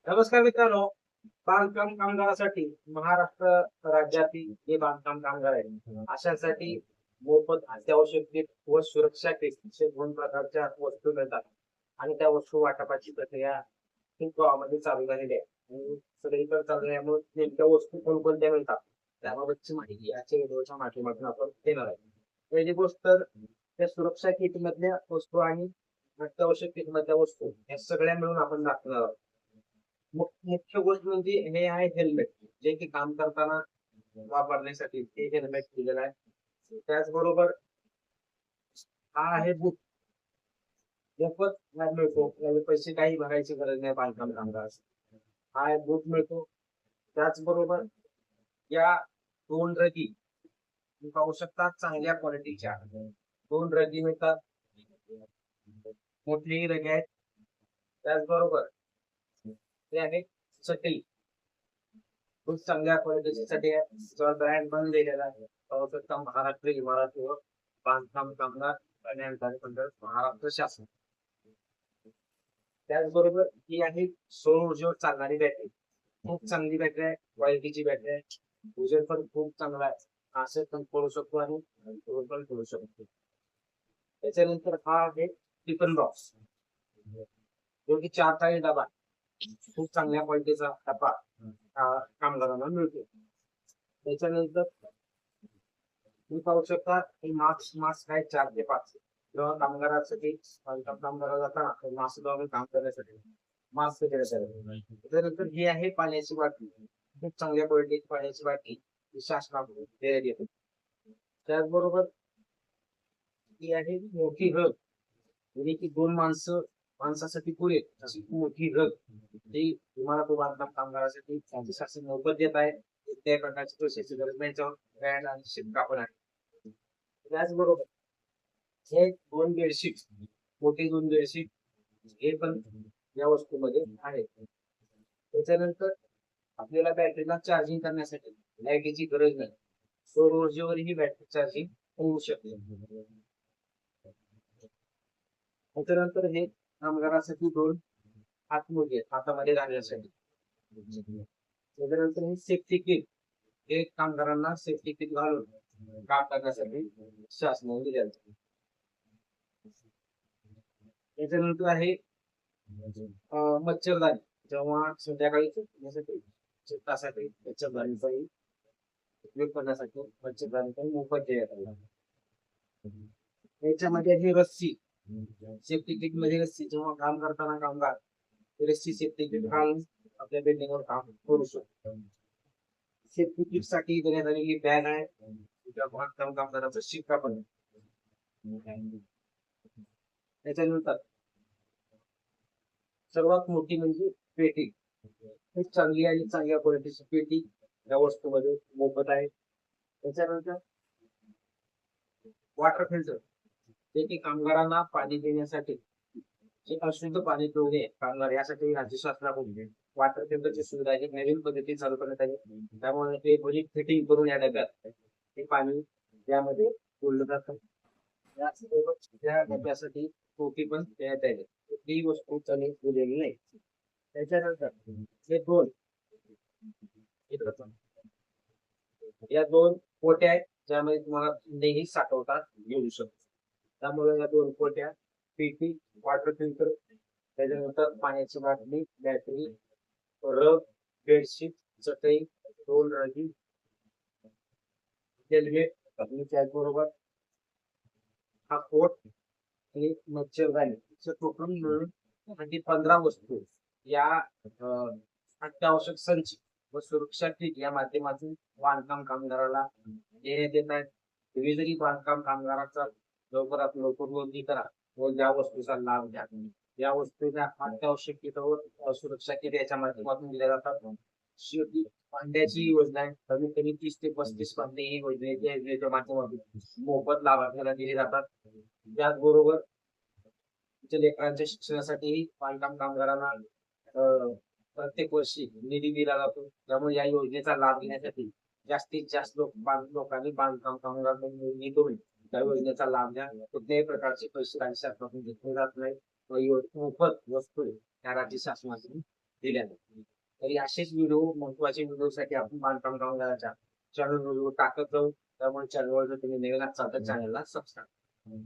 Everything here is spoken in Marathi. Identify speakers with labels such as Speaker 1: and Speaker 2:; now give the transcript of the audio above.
Speaker 1: नमस्कार मित्रांनो. बांधकाम कामगारासाठी महाराष्ट्र राज्यातील जे बांधकाम कामगार आहेत अशांसाठी मोफत अत्यावश्यक व सुरक्षा किट असे दोन प्रकारच्या वस्तू मिळतात आणि त्या वस्तू वाटपाची प्रक्रिया खूप गावामध्ये चालू झालेली आहे आणि सगळीकडे चालू झाल्यामुळे नेमक्या वस्तू कोणकोणत्या मिळतात त्याबाबतची माहिती आजच्या व्हिडिओच्या माध्यमातून आपण देणार आहे. पहिली गोष्ट तर त्या सुरक्षा किट मधल्या वस्तू आणि अत्यावश्यक किट मधल्या वस्तू या सगळ्या मिळून आपण दाखवणार आहोत. मुख्य गोष्ट म्हणजे हे आहे हेल्मेट, जे की काम करताना वापरण्यासाठी ते हेल्मेट दिलेलं आहे. त्याचबरोबर हा आहे बूट, मोफत मिळतो, याला पैसे काही भरायची गरज नाही बांधकाम कामगारास. हा एक बूट मिळतो. त्याचबरोबर या दोन रगी तुम्ही पाहू शकता, चांगल्या क्वालिटीच्या दोन रगी मिळतात. मोठेही रगे आहेत. त्याचबरोबर ते आहे चटई, खूप चांगल्या क्वालिटीची चटई आहे. त्याचा ब्रँड पण दिलेला आहे. पाहू शकता, महाराष्ट्र इमारत व बांधकाम कामगार कल्याण मंडळ महाराष्ट्र शासन. त्याचबरोबर ही आहे सौर ऊर्जेवर चालणारी बॅटरी. खूप चांगली बॅटरी आहे, क्वालिटीची बॅटरी आहे. उजेड पण खूप चांगला आहे, असं पण पडू शकतो आणि रोड पण पडू शकतो. त्याच्यानंतर हा आहे टिफिन बॉक्स, जो की 4 थाळी डबा, खूप चांगल्या क्वालिटीचा डबा कामगारांना मिळतो. त्याच्यानंतर तुम्ही पाहू शकता की मास्क आहे 4 ते 5. जेव्हा कामगारासाठी बांधकाम कामगाराला जाताना मास्क लावून काम करण्यासाठी मास्क दिले जाते. त्याच्यानंतर ही आहे पाण्याची बाटली, खूप चांगल्या क्वालिटीची पाण्याची बाटली ही शासनाकडून देण्यात येते. त्याचबरोबर ही आहे मोठी रग, म्हणजे की 2 माणसासाठी पुरेल अशी मोठी रग, ती इमारत व बांधकाम कामगारासाठी राज्य शासन मोफत देत आहे. त्या प्रकारची पैशाची गरज नाही, त्याच्यावर ब्रँड आणि शिक्का पण आहे. त्याचबरोबर हे 2 बेडशीट, मोठी 2 बेडशीट, हे पण या वस्तूमध्ये आहे. त्याच्यानंतर आपल्याला बॅटरीला चार्जिंग करण्यासाठी लाईटीची गरज नाही, सौर ऊर्जेवर ही बॅटरी चार्जिंग होऊ शकते. त्याच्यानंतर हे कामगारासाठी 2 हातमोजे आहेत हातामध्ये घालण्यासाठी. त्याच्यानंतर हे सेफ्टी किट, हे कामगारांना सेफ्टी किट घालून काम करण्यासाठी शासनाने दिले जाते. त्याच्यानंतर आहे मच्छरदाणी, जेव्हा संध्याकाळी झोपण्यासाठी मच्छरदाणीचाही उपयोग करण्यासाठी मच्छरदाणी पण मोफत देण्यात आला. त्याच्यामध्ये ही रस्सी, सेफ्टी किट मध्ये रस्सी, जेव्हा काम करताना कामगार रस्सी सेफ्टी किट घालून आपल्या बिल्डिंगवर काम करू शकतो. सेफ्टी किट साठी देण्यात आलेली बॅग आहे, बांधकाम कामगाराचा शिक्का पण आहे. त्याच्यानंतर सर्वात मोठी म्हणजे पेटी, खूप चांगली आणि चांगल्या क्वालिटीची पेटी या वस्तूमध्ये मोफत आहे. त्याच्यानंतर वॉटर फिल्टर, जे की कामगारांना पाणी देण्यासाठी, जे अशुद्ध पाणी पिऊ नये कामगार, यासाठी राज्य शासनाकडून वॉटर फिल्टरची सुविधा ही नवीन पद्धती चालू करण्यात आली. त्यामुळे ते बरी फिटिंग करून या डब्यात ते पाणी यामध्ये सोडलं जातं. त्या डब्यासाठी टोपी पण देण्यात आली, ही वस्तू चालू दिलेली नाही. त्याच्यानंतर हे दोन या 2 पोट्या आहेत, ज्यामध्ये तुम्हाला नेही साठवता येऊ शकतो. त्यामुळे या 2 पोट्या, पेटी, वॉटर फिल्टर, त्याच्यानंतर पाण्याची बाटली, बॅटरी, रग, बेडशीट, चटई, 2 रगी, हेल्मेट आणि त्याचबरोबर हा कोट आणि मच्छरदाणी, टोटल मिळून म्हणजे 15 वस्तू या अत्यावश्यक संच व सुरक्षा किट या माध्यमातून बांधकाम कामगाराला देण्यात येत आहेत. तुम्ही जरी बांधकाम कामगाराचा लवकरात लवकर नोंदणी करा व या वस्तूचा लाभ घ्या. या वस्तूच्या अत्यावश्यक किट व सुरक्षा किट याच्या माध्यमातून दिल्या जातात. शेवटी भांड्याची योजना आहे, कमीत कमी 30 ते 35 भांडे ही योजनेच्या माध्यमातून मोफत लाभार्थ्याला दिली जातात. त्याचबरोबर लेकरांच्या शिक्षणासाठी बांधकाम कामगारांना प्रत्येक वर्षी निधी दिला जातो. त्यामुळे या योजनेचा लाभ घेण्यासाठी जास्तीत जास्त लोकांनी बांधकाम कामगार नोंदणी करून त्या योजनेचा लाभ घ्या. कुठल्याही प्रकारचे पैसे राज्य शासनातून घेतले जात नाही. मोफत वस्तू त्या राज्य शासनातून दिल्याने. तर असेच व्हिडिओ महत्वाचे व्हिडिओसाठी आपण बांधकाम कामगाराच्या चॅनल व्हिडिओ टाकत जाऊ. त्यामुळे चॅनलवर जर तुम्ही नवीन असाल तर चॅनलला सबस्क्राईब